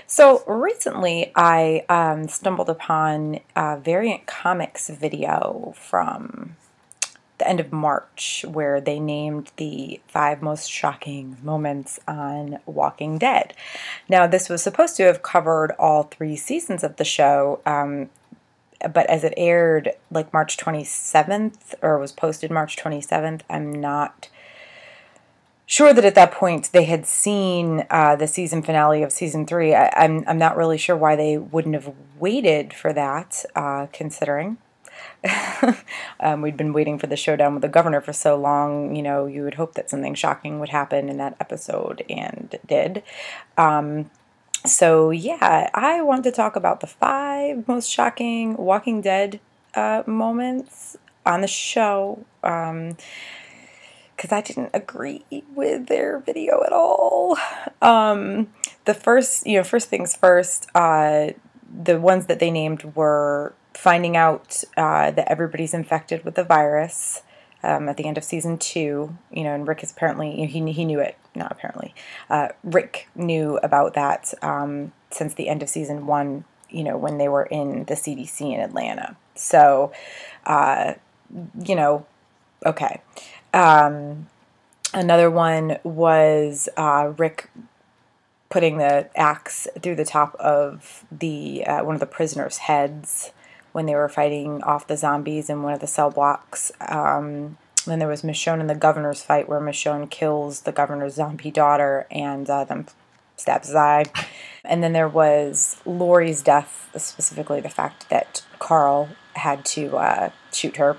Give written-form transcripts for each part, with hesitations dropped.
So recently, I stumbled upon a Variant Comics video from the end of March where they named the 5 most shocking moments on Walking Dead. Now, this was supposed to have covered all 3 seasons of the show, but as it aired like March 27th, or was posted March 27th, I'm not sure that at that point they had seen the season finale of season 3. I'm not really sure why they wouldn't have waited for that, considering we'd been waiting for the showdown with the governor for so long. You know, you would hope that something shocking would happen in that episode, and it did. So yeah, I want to talk about the 5 most shocking Walking Dead moments on the show. Because I didn't agree with their video at all. The first things first, the ones that they named were finding out that everybody's infected with the virus at the end of season 2. And Rick is apparently, he knew it, not apparently. Rick knew about that since the end of season 1, when they were in the CDC in Atlanta. So, okay. Another one was Rick putting the axe through the top of the one of the prisoners' heads when they were fighting off the zombies in one of the cell blocks. Then there was Michonne in the governor's fight, where Michonne kills the governor's zombie daughter and then stabs his eye. And then there was Lori's death, specifically the fact that Carl had to shoot her.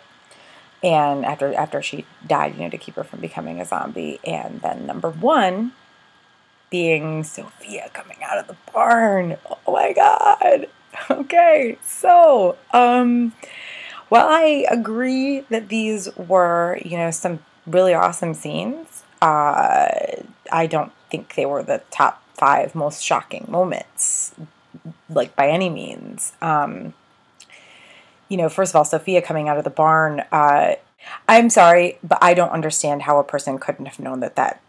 And after she died, to keep her from becoming a zombie. And then number 1 being Sophia coming out of the barn. Oh my God. Okay, so while I agree that these were, some really awesome scenes, I don't think they were the top 5 most shocking moments, like by any means. First of all, Sophia coming out of the barn, I'm sorry, but I don't understand how a person couldn't have known that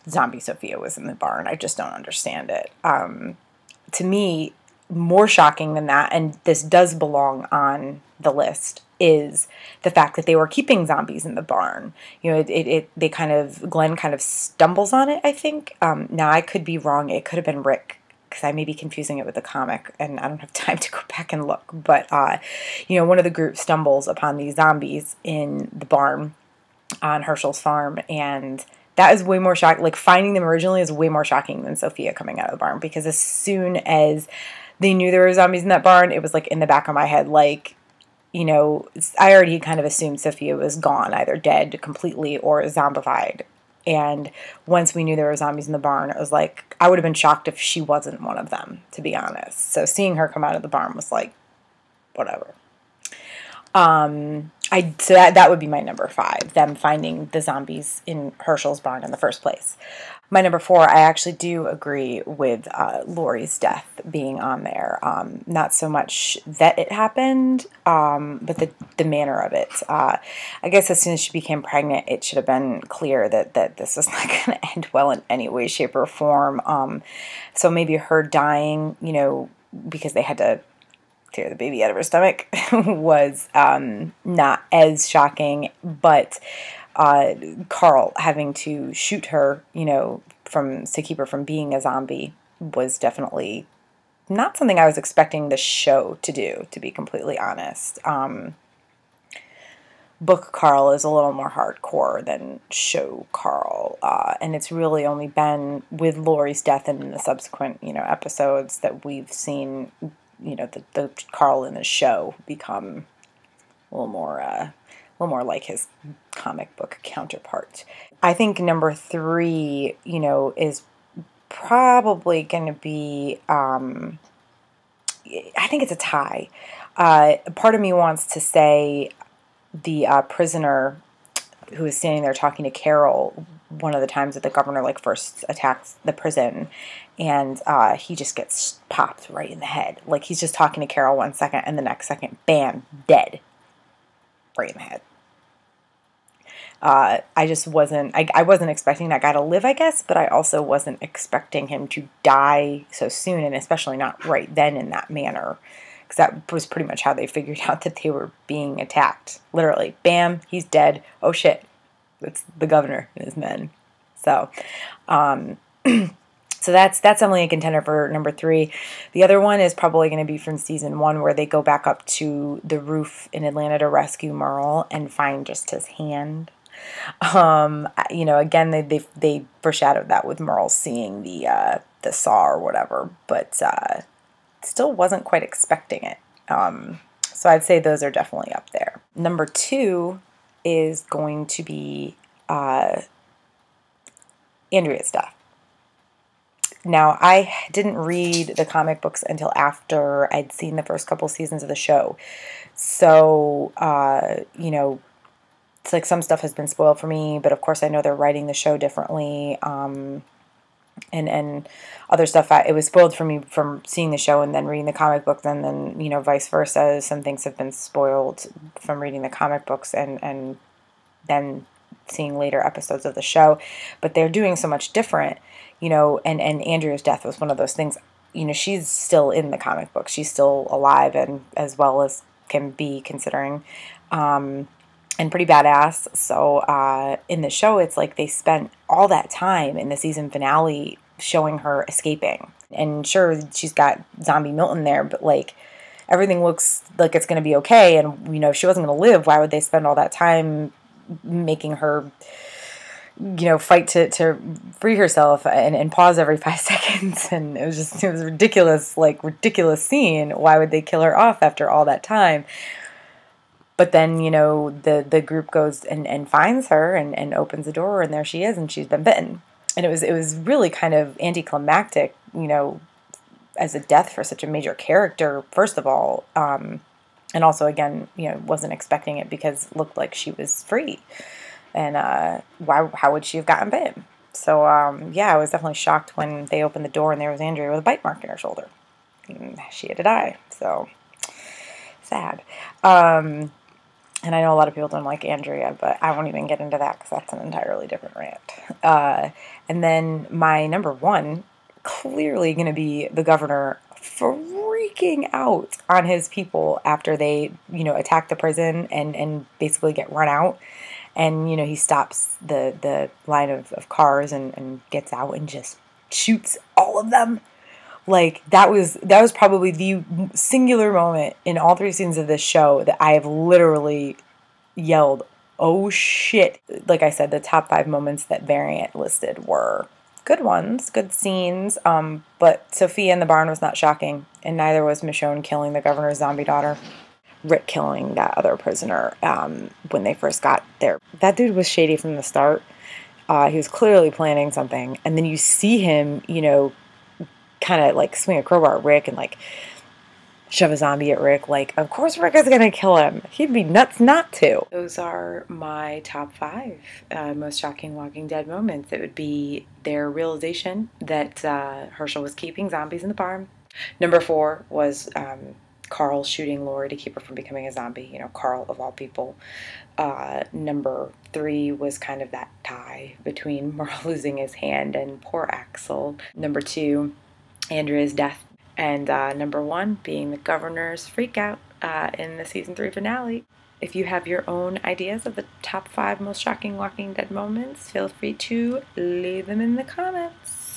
zombie Sophia was in the barn. I just don't understand it. To me, more shocking than that, and this does belong on the list, is the fact that they were keeping zombies in the barn. Glenn kind of stumbles on it, I think. Now, I could be wrong. It could have been Rick, because I may be confusing it with the comic, and I don't have time to go back and look. But, one of the group stumbles upon these zombies in the barn on Herschel's farm, and that is way more shocking. Like, finding them originally is way more shocking than Sophia coming out of the barn, because as soon as they knew there were zombies in that barn, it was, like, in the back of my head, like, I already kind of assumed Sophia was gone, either dead completely or zombified. And once we knew there were zombies in the barn, it was like, I would have been shocked if she wasn't one of them, to be honest. So seeing her come out of the barn was like, whatever. So that would be my number 5, them finding the zombies in Herschel's barn in the first place. My number 4, I actually do agree with Lori's death being on there. Not so much that it happened, but the manner of it. I guess as soon as she became pregnant, it should have been clear that this was not going to end well in any way, shape, or form. So maybe her dying, because they had to tear the baby out of her stomach, was not as shocking, but Carl having to shoot her, to keep her from being a zombie, was definitely not something I was expecting the show to do, to be completely honest. Book Carl is a little more hardcore than show Carl, and it's really only been with Lori's death and in the subsequent, episodes that we've seen, the Carl in the show become a little more like his comic book counterpart. I think number 3, is probably going to be, I think it's a tie. Part of me wants to say the prisoner who is standing there talking to Carol one of the times that the governor first attacks the prison, and he just gets popped right in the head. Like, he's just talking to Carol 1 second, and the next second, bam, dead. Right in the head. I just wasn't, I wasn't expecting that guy to live, I guess, but I also wasn't expecting him to die so soon, and especially not right then in that manner, because that was pretty much how they figured out that they were being attacked. Literally, bam, he's dead. Oh shit, it's the governor and his men. So, so that's definitely a contender for number 3. The other one is probably going to be from season 1, where they go back up to the roof in Atlanta to rescue Merle and find just his hand. You know, again, they foreshadowed that with Merle seeing the saw or whatever, but still wasn't quite expecting it. So I'd say those are definitely up there. Number 2 is going to be Andrea's death. Now, I didn't read the comic books until after I'd seen the first couple seasons of the show. So, you know, it's like some stuff has been spoiled for me, but of course I know they're writing the show differently. And other stuff, it was spoiled for me from seeing the show and then reading the comic book, and then, you know, vice versa. Some things have been spoiled from reading the comic books and then seeing later episodes of the show. But they're doing so much different. You know, and Andrea's death was one of those things. You know, she's still in the comic book. She's still alive, and as well as can be, considering, and pretty badass. So in the show, it's like they spent all that time in the season finale showing her escaping. And sure, she's got zombie Milton there, but like everything looks like it's going to be okay. And, you know, if she wasn't going to live, why would they spend all that time making her, you know, fight to free herself and pause every 5 seconds? And it was ridiculous, like ridiculous scene. Why would they kill her off after all that time? But then, you know, the group goes and finds her and opens the door, and there she is, and she's been bitten. And it was really kind of anticlimactic, you know, as a death for such a major character, first of all. And also, again, you know, wasn't expecting it because it looked like she was free. And how would she have gotten bitten? So, yeah, I was definitely shocked when they opened the door and there was Andrea with a bite mark in her shoulder. And she had to die. So, sad. And I know a lot of people don't like Andrea, but I won't even get into that because that's an entirely different rant. And then my number 1, clearly going to be the governor freaking out on his people after they, you know, attack the prison and basically get run out. And, you know, he stops the line of cars and gets out and just shoots all of them. Like, that was probably the singular moment in all 3 seasons of this show that I have literally yelled, oh shit. Like I said, the top 5 moments that Variant listed were good ones, good scenes, but Sophia in the barn was not shocking, and neither was Michonne killing the governor's zombie daughter. Rick killing that other prisoner when they first got there. That dude was shady from the start. He was clearly planning something, and then you see him, you know, kind of like swing a crowbar at Rick and like shove a zombie at Rick. Like, of course Rick is going to kill him. He'd be nuts not to. Those are my top 5 most shocking Walking Dead moments. It would be their realization that Herschel was keeping zombies in the barn. Number 4 was Carl shooting Lori to keep her from becoming a zombie. You know, Carl of all people. Number 3 was kind of that tie between Merle losing his hand and poor Axel. Number 2, Andrea's death. And number 1 being the governor's freak out in the season 3 finale. If you have your own ideas of the top 5 most shocking Walking Dead moments, feel free to leave them in the comments.